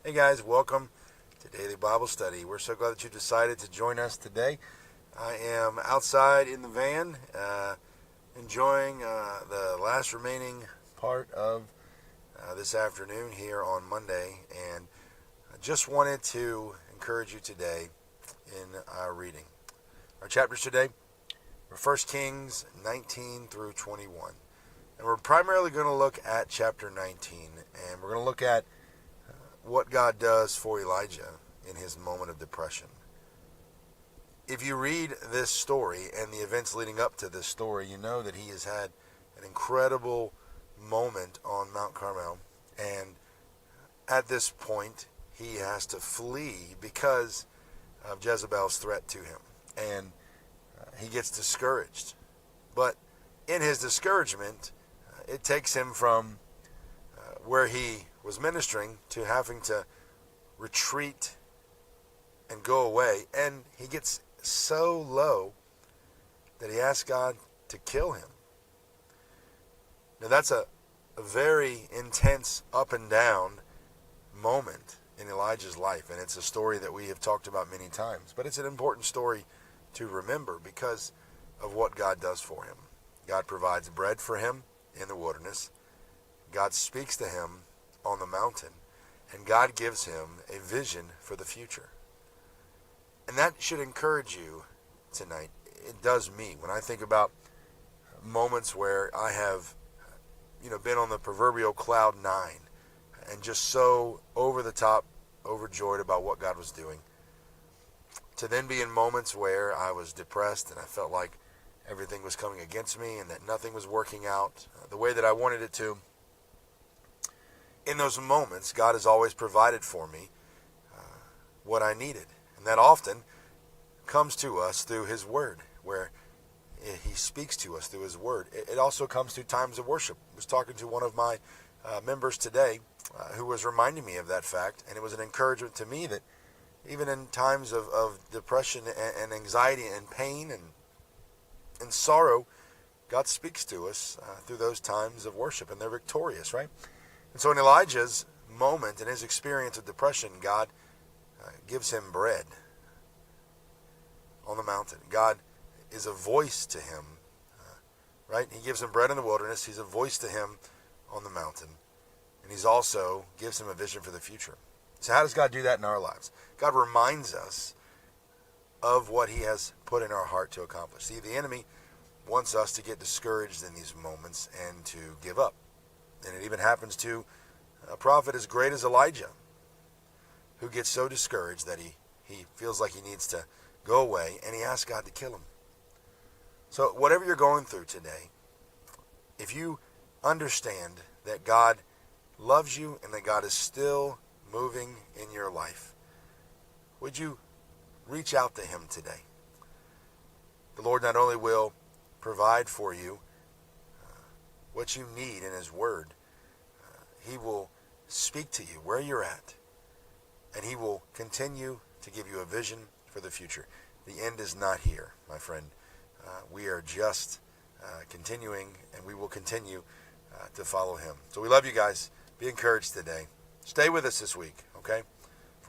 Hey guys, welcome to Daily Bible Study. We're so glad that you decided to join us today. I am outside in the van, enjoying the last remaining part of this afternoon here on Monday, and I just wanted to encourage you today in our reading. Our chapters today are 1 Kings 19 through 21, and we're primarily going to look at chapter 19, and we're going to look at what God does for Elijah in his moment of depression. If you read this story and the events leading up to this story, you know that he has had an incredible moment on Mount Carmel, and at this point he has to flee because of Jezebel's threat to him, and he gets discouraged. But in his discouragement, it takes him from where he was ministering to having to retreat and go away, and he gets so low that he asks God to kill him. Now that's a very intense up and down moment in Elijah's life, and it's a story that we have talked about many times, but it's an important story to remember because of what God does for him. God provides bread for him in the wilderness. God speaks to him on the mountain, and God gives him a vision for the future. And that should encourage you tonight. It does me when I think about moments where I have, been on the proverbial cloud nine and just so over the top, overjoyed about what God was doing, to then be in moments where I was depressed and I felt like everything was coming against me and that nothing was working out the way that I wanted it to. In those moments, God has always provided for me what I needed. And that often comes to us through His Word, where He speaks to us through His Word. It also comes through times of worship. I was talking to one of my members today who was reminding me of that fact, and it was an encouragement to me that even in times of depression and anxiety and pain and sorrow, God speaks to us through those times of worship, and they're victorious, right? And so in Elijah's moment, in his experience of depression, God gives him bread on the mountain. God is a voice to him, right? He gives him bread in the wilderness. He's a voice to him on the mountain. And he's also gives him a vision for the future. So how does God do that in our lives? God reminds us of what He has put in our heart to accomplish. See, the enemy wants us to get discouraged in these moments and to give up. And it even happens to a prophet as great as Elijah, who gets so discouraged that he feels like he needs to go away, and he asks God to kill him. So whatever you're going through today, if you understand that God loves you and that God is still moving in your life, would you reach out to Him today? The Lord not only will provide for you what you need in His Word, He will speak to you where you're at, and He will continue to give you a vision for the future. The end is not here, my friend. We are just continuing, and we will continue to follow Him. So we love you guys. Be encouraged today. Stay with us this week, okay?